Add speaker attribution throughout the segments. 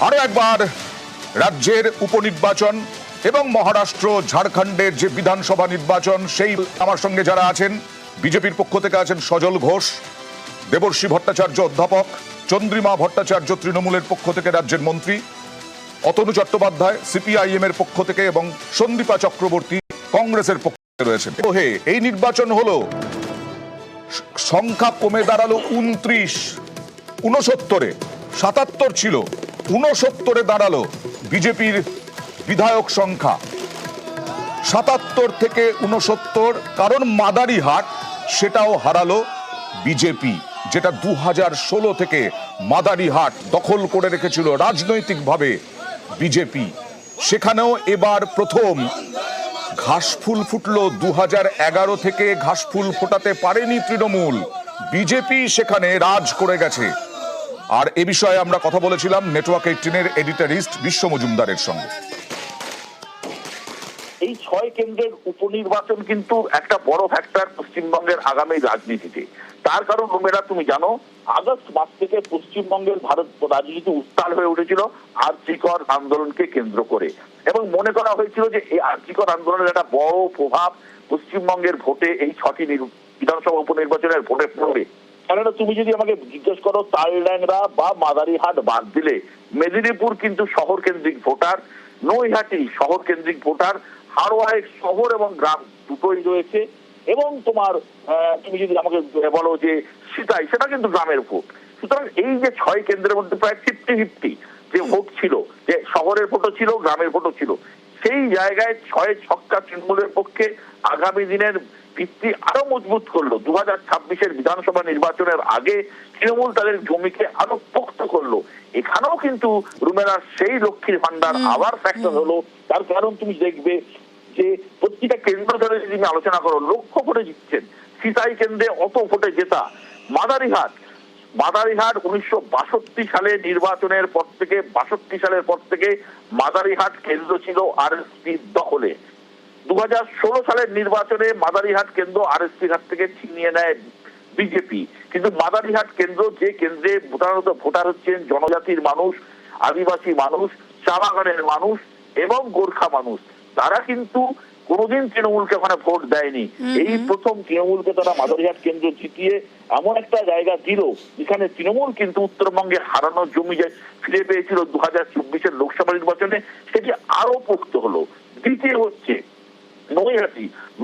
Speaker 1: আরো একবার রাজ্যের উপনির্বাচন এবং মহারাষ্ট্র ঝাড়খণ্ডের যে বিধানসভা নির্বাচন, সেই আমার সঙ্গে যারা আছেন বিজেপির পক্ষ থেকে আছেন সজল ঘোষ, দেবর্ষী ভট্টাচার্য অধ্যাপক, চন্দ্রিমা ভট্টাচার্য তৃণমূলের পক্ষ থেকে রাজ্যের মন্ত্রী, অতনু চট্টোপাধ্যায় সিপিআইএম এর পক্ষ থেকে এবং সন্দীপা চক্রবর্তী কংগ্রেসের পক্ষ থেকে রয়েছেন। এই নির্বাচন হলো, সংখ্যা কমে দাঁড়ালো 29, 69 77 ছিল, 69 দাঁড়ালো বিজেপির বিধায়ক সংখ্যা, 77 থেকে 69। কারণ মাদারিহাট সেটাও হারালো বিজেপি, যেটা 2016 থেকে মাদারিহাট দখল করে রেখেছিল রাজনৈতিকভাবে বিজেপি। সেখানেও এবার প্রথম ঘাসফুল ফুটলো। 2011 থেকে ঘাসফুল ফোটাতে পারেনি তৃণমূল, বিজেপি সেখানে রাজ করে গেছে। আর এ বিষয়ে আমরা কথা বলেছিলাম নেটওয়ার্ক 18-এর এডিটরিস্ট বিশ্ব মজুমদারের সঙ্গে।
Speaker 2: এই 6 কেন্দ্রের উপনির্বাচন কিন্তু একটা বড় ফ্যাক্টর পশ্চিমবঙ্গের আগামী রাজনীতিতে। তার কারণ রুমেরা, তুমি জানো, আগস্ট মাস থেকে পশ্চিমবঙ্গের ভারত রাজনীতি উত্তাল হয়ে উঠেছিল আরজিকর আন্দোলনকে কেন্দ্র করে, এবং মনে করা হয়েছিল যে এই আরজিকর আন্দোলনের একটা বড় প্রভাব পশ্চিমবঙ্গের ভোটে, এই 6টি বিধানসভা উপনির্বাচনের ভোটে পড়বে। কেননা তুমি যদি আমাকে জিজ্ঞেস করো, তালড্যাংরা বা মাদারিহাট বাদ দিলে মেদিনীপুর কিন্তু শহর কেন্দ্রিক ভোটার, নৈহাটি শহর কেন্দ্রিক ভোটার, হাড়োয়ায় শহর এবং গ্রাম দুটোই রয়েছে, এবং তোমার তুমি যদি আমাকে বলো যে সিতাই, সেটা কিন্তু গ্রামের ভোট। সুতরাং এই যে 6 কেন্দ্রের মধ্যে প্রায় 50-50 যে ভোট ছিল, যে শহরের ভোটও ছিল গ্রামের ভোটও ছিল, সেই জায়গায় 6 ছক্কা তৃণমূলের পক্ষে আগামী দিনের ভিত্তি আরো মজবুত করলো। 2026-এর বিধানসভা নির্বাচনের আগে তৃণমূল তাদের জমিকে আরো পোক্ত করলো। এখানেও কিন্তু রুমেরা সেই লক্ষ্মীর ভান্ডার আবার ফ্যাক্টর হলো। তার কারণ তুমি দেখবে যে প্রতিটা কেন্দ্র ধরে যদি আলোচনা করো, লক্ষ ভোটে জিতছেন। সিতাই কেন্দ্রে অত ভোটে জেতা। মাদারিহাট 1962 সালে নির্বাচনের পর থেকে, 62 সালের পর থেকে মাদারিহাট কেন্দ্র ছিল আরএসপির দখলে। 2016 সালের নির্বাচনে মাদারিহাট কেন্দ্র আরএসপির হাত থেকে ছিনিয়ে নেয় বিজেপি। কিন্তু মাদারিহাট কেন্দ্র, যে কেন্দ্রে ভোটার হচ্ছেন জনজাতির মানুষ, আদিবাসী মানুষ, চা বাগানের মানুষ এবং গোর্খা মানুষ, তারা কিন্তু কোনোদিন তৃণমূলকে ওখানে ভোট দেয়নি। এই প্রথম তৃণমূলকে তারা মাদারিহাট কেন্দ্র জিতিয়ে এমন একটা জায়গা দিল যেখানে তৃণমূল কিন্তু উত্তরবঙ্গে হারানো জমি ফিরে পেয়েছিল 2024-এর লোকসভা নির্বাচনে, সেটি আরো পোক্ত হলো। দ্বিতীয় হচ্ছে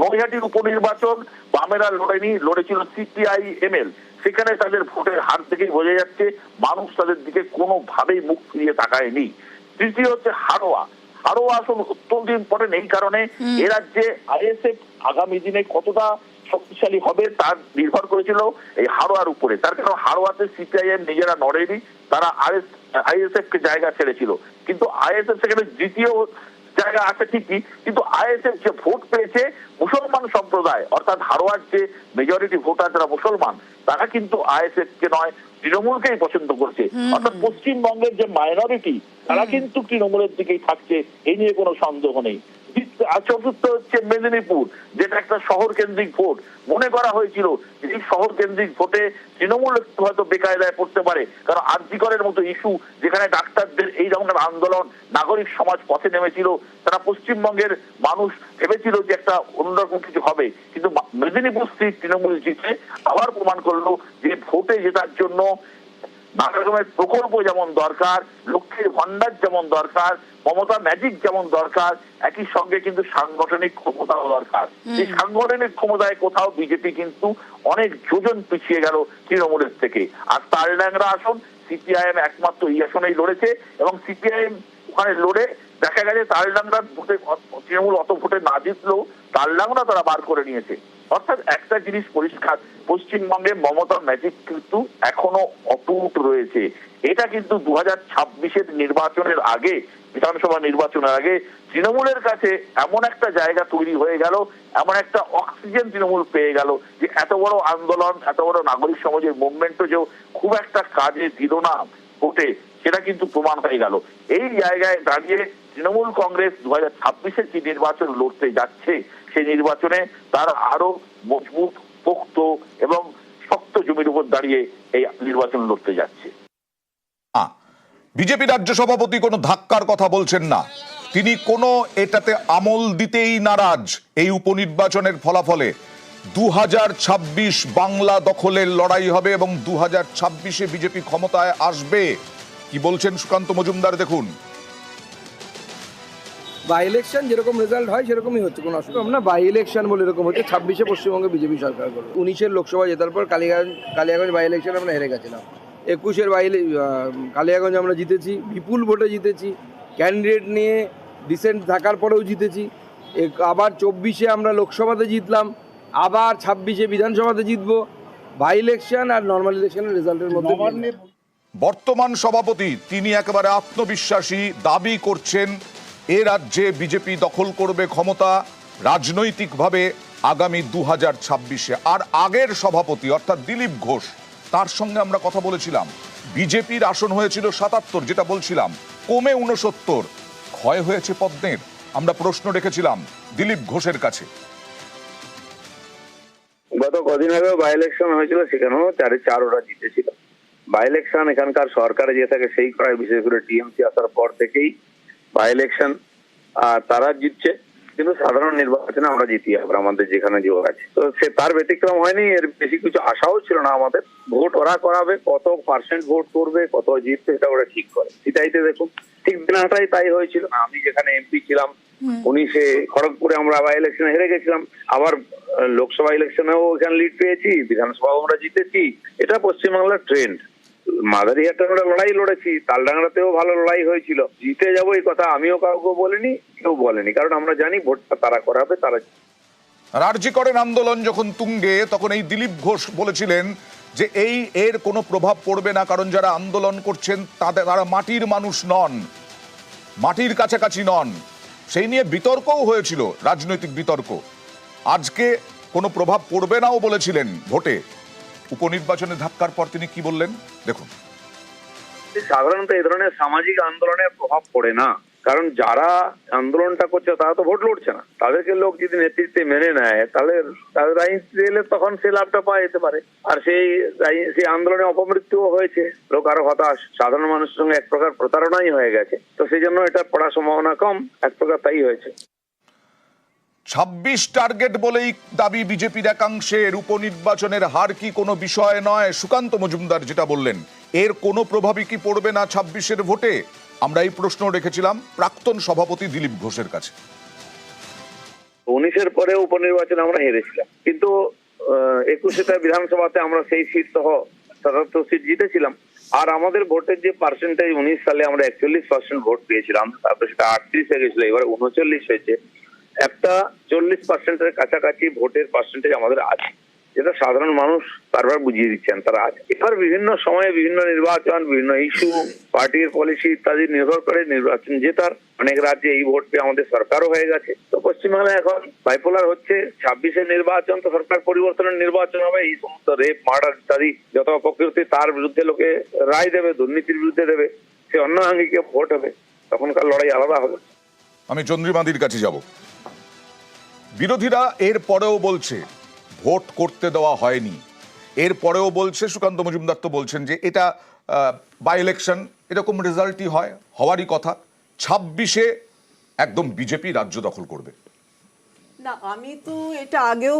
Speaker 2: নৈহাটির উপনির্বাচন বামেরা লড়েনি, লড়েছিল সিপিআইএমএল। সেখানে তাদের ভোটের হার থেকেই বোঝা যাচ্ছে মানুষ তাদের দিকে কোনোভাবেই মুখ ফিরিয়ে তাকায়নি। তৃতীয় হচ্ছে হাড়োয়া আসন অত্যন্ত ইম্পর্টেন্ট। এই কারণে এ রাজ্যে আইএসএফ আগামী দিনে কতটা শক্তিশালী হবে তার নির্ভর করেছিল এই হাড়োয়ার উপরে। তার কারণ হাড়োয়াতে সিপিআইএম নিজেরা নড়েনি, তারা আইএসএফ কে জায়গা ছেড়েছিল। কিন্তু আইএসএফ সেখানে দ্বিতীয় জায়গা আছে ঠিকই, কিন্তু আইএসএফ যে ভোট পেয়েছে মুসলমান সম্প্রদায়, অর্থাৎ হাড়োয়ার যে মেজরিটি ভোটার যারা মুসলমান, তারা কিন্তু আইএসএফ কে নয় তৃণমূলকেই পছন্দ করছে। অর্থাৎ পশ্চিমবঙ্গের যে মাইনরিটি, তারা কিন্তু তৃণমূলের দিকেই থাকছে, এই নিয়ে কোনো সন্দেহ নেই। আর চতুর্থ হচ্ছে মেদিনীপুর, যেটা একটা শহর কেন্দ্রিক ভোট। মনে করা হয়েছিল এই শহর কেন্দ্রিক ভোটে তৃণমূল একটু হয়তো বেকায়দায় পড়তে পারে, কারণ আরজিকরের মতো ইস্যু, যেখানে ডাক্তারদের এই ধরনের আন্দোলন, নাগরিক সমাজ পথে নেমেছিল, তারা পশ্চিমবঙ্গের মানুষ ভেবেছিল যে একটা অন্যরকম কিছু হবে। কিন্তু মেদিনীপুর সিট তৃণমূল জিতে আবার প্রমাণ করলো যে ভোটে জেতার জন্য নানা রকমের প্রকল্প যেমন দরকার, লক্ষ্মীর ভান্ডার যেমন দরকার, মমতা ম্যাজিক যেমন দরকার, একই সঙ্গে কিন্তু সাংগঠনিক ক্ষমতাও দরকার। এই সাংগঠনিক ক্ষমতায় কোথাও বিজেপি কিন্তু অনেক যোজন পিছিয়ে গেল তৃণমূলের থেকে। আর তালড্যাংরা আসন সিপিআইএম একমাত্র এই আসনেই লড়েছে, এবং সিপিআইএম ওখানে লড়ে দেখা গেছে তালড্যাংরার ভোটে তৃণমূল অত ভোটে না জিতলেও তালড্যাংরা তারা বার করে নিয়েছে। অর্থাৎ একটা জিনিস পরিষ্কার, পশ্চিমবঙ্গে মমতার ম্যাজিক কিন্তু এখনো অটুট রয়েছে। এটা কিন্তু 2026-এর নির্বাচনের আগে, বিধানসভা নির্বাচনের আগে তৃণমূলের কাছে এমন একটা জায়গা তৈরি হয়ে গেল, এমন একটা অক্সিজেন তৃণমূল পেয়ে গেল যে এত বড় আন্দোলন, এত বড় নাগরিক সমাজের মুভমেন্টও যে খুব একটা কাজে দিল না ভোটে, সেটা কিন্তু প্রমাণ হয়ে গেল। এই জায়গায় দাঁড়িয়ে তৃণমূল কংগ্রেস 2026-এর যে নির্বাচন লড়তে যাচ্ছে, সেই নির্বাচনে তার আরো মজবুত, পোক্ত এবং শক্ত জমির উপর দাঁড়িয়ে এই নির্বাচন লড়তে যাচ্ছে।
Speaker 1: বিজেপি রাজ্য সভাপতি কোনো ধাক্কার কথা বলছেন না, তিনি কোনো এটাতে আমল দিতেই নারাজ। এই উপনির্বাচনের ফলাফলে 2026 বাংলা দখলের লড়াই হবে এবং 2026-এ বিজেপি ক্ষমতায় আসবে। কি বলছেন সুকান্ত মজুমদার, দেখুন।
Speaker 3: বাই ইলেকশন যেরকম রেজাল্ট হয় সেরকমই হচ্ছে, কোনো অসুবিধা না। বাই ইলেকশন বলে এরকম হচ্ছে, 26-এ পশ্চিমবঙ্গে বিজেপি সরকার করবে। 19-এর লোকসভা জেতার পর কালিয়াগঞ্জ বাই ইলেকশন আমরা হেরে গেছিলাম। 21-এর কালিয়াগঞ্জ আমরা জিতেছি, বিপুল ভোটে জিতেছি, ক্যান্ডিডেট নিয়ে ডিসেন্ট থাকার পরেও জিতেছি। আবার 24-এ আমরা লোকসভাতে জিতলাম, আবার 26-এ বিধানসভাতে জিতবো। বাই ইলেকশন আর নর্মাল ইলেকশনের রেজাল্টের মধ্যে
Speaker 1: বর্তমান সভাপতি তিনি একেবারে আত্মবিশ্বাসী, দাবি করছেন এ রাজ্যে বিজেপি দখল করবে ক্ষমতা রাজনৈতিকভাবে আগামী 2026-এ। আর আগের সভাপতি অর্থাৎ দিলীপ ঘোষ, তার সঙ্গে আমরা কথা বলেছিলাম। বিজেপির আসন হয়েছিল 77, যেটা বলছিলাম, কমে 69, ক্ষয় হয়েছে পদ্মের। আমরা প্রশ্ন রেখেছিলাম দিলীপ ঘোষের কাছে।
Speaker 4: গত কদিন আগে বাই ইলেকশন হয়েছিল, সেখানেও 4-4 ওরা জিতেছিল। বাই ইলেকশন এখানকার সরকারে যে থাকে সেই করায়, বিশেষ করে টিএমসি আসার পর থেকেই বাই ইলেকশন তারা জিতছে, কিন্তু সাধারণ নির্বাচনে আমরা জিতি আবার আমাদের যেখানে যোগ আছে। তো সে তার ব্যতিক্রম হয়নি, এর বেশি কিছু আশাও ছিল না আমাদের। ভোট ওরা করাবে, কত পার্সেন্ট ভোট করবে, কত জিতবে, সেটা ওরা ঠিক করে। সেটাইতে দেখুন ঠিক দিনহাটাই তাই হয়েছিল। আমি যেখানে এমপি ছিলাম 19-এ খড়গপুরে আমরা বাই ইলেকশনে হেরে গেছিলাম, আবার লোকসভা ইলেকশনেও এখানে লিড পেয়েছি, বিধানসভাও আমরা জিতেছি। এটা পশ্চিমবাংলার ট্রেন্ড। মাদারিহাটে আমরা লড়াই লড়েছি, তালডাংরাতেও ভালো লড়াই হয়েছিল। জিতে যাবো এই কথা আমিও কাউকে বলিনি, কেউ বলেনি, কারণ আমরা জানি ভোটটা তারা করাবে। তারা
Speaker 1: আরজি করেন আন্দোলন যখন তুঙ্গে, তখন এই দিলীপ ঘোষ বলেছিলেন যে এর কোনো প্রভাব পড়বে না, কারণ যারা আন্দোলন করছেন তারা মাটির মানুষ নন, মাটির কাছাকাছি নন। সেই নিয়ে বিতর্কও হয়েছিল, রাজনৈতিক বিতর্ক। আজকে কোনো প্রভাব পড়বে নাও বলেছিলেন ভোটে। উপনির্বাচনে ধাক্কার পর তিনি কি বললেন, দেখুন।
Speaker 4: সাধারণত এই ধরনের সামাজিক আন্দোলনের প্রভাব পড়ে না, কারণ যারা আন্দোলনটা করছে তারা তো ভোট লড়ছে না। তাদেরকে লোক যদি নেতৃত্বে মেনে নেয়, তাহলে তাদের রাজনীতি এলে তখন সে লাভটা পাওয়া যেতে পারে। আর সেই আন্দোলনে অপমৃত্যুও হয়েছে, লোক আরো হতাশ, সাধারণ মানুষের সঙ্গে এক প্রকার প্রতারণাই হয়ে গেছে। তো সেই জন্য এটা পড়ার সম্ভাবনা কম, এক প্রকার তাই হয়েছে।
Speaker 1: 26 টার্গেট বলেই দাবি বিজেপির একাংশের। উপনির্বাচনের হার কি কোনো বিষয় নয়? সুকান্ত মজুমদার যেটা বললেন, এর কোনো প্রভাবই কি পড়বে না 26-এর ভোটে? আমরা এই প্রশ্ন রেখেছিলাম প্রাক্তন সভাপতি দিলীপ ঘোষের কাছে।
Speaker 4: 19-এর পরে উপনির্বাচনে আমরা হেরেছিলাম, কিন্তু 21-টা বিধানসভাতে আমরা সেই সিট সহ 77 সিট জিতেছিলাম। আর আমাদের ভোটের যে পার্সেন্টেজ, 19 সালে আমরা 41% ভোট পেয়েছিলাম, তারপরে সেটা 38 হয়ে গেছিল, এবার 39 হয়েছে। একটা 40%-এর কাছাকাছি ভোটের পার্সেন্টেজ আমাদের আছে, যেটা সাধারণ মানুষ বারবার বুঝিয়ে দিচ্ছেন তারা আছে। এবার বিভিন্ন সময়ে বিভিন্ন নির্বাচন, বিভিন্ন ইস্যু, পার্টির পলিসি ইত্যাদি নির্ভর করে নির্বাচন জেতার। অনেক রাজ্যে এই ভোট পেয়ে আমাদের সরকারও হয়ে গেছে। তো পশ্চিমবাংলায় এখন বাইপোলার হচ্ছে। 26-এর নির্বাচন তো সরকার পরিবর্তনের নির্বাচন হবে। এই সমস্ত রেপ, মার্ডার ইত্যাদি যত অপকীর্তি, তার বিরুদ্ধে লোকে রায় দেবে, দুর্নীতির বিরুদ্ধে দেবে, সে অন্য আঙ্গিকে ভোট হবে, তখনকার লড়াই আলাদা হবে।
Speaker 1: আমি চন্দ্রিমাদির কাছে যাব। বিরোধীরা এর পরেও বলছে ভোট করতে দেওয়া হয়নি, এর পরেও বলছে, সুকান্ত মজুমদার তো বলছেন যে এটা বাই ইলেকশন, এরকম রেজাল্টই হয়, হওয়ারই কথা। 26-এ একদম বিজেপি রাজ্য দখল করবে।
Speaker 5: না, আমি তো এটা আগেও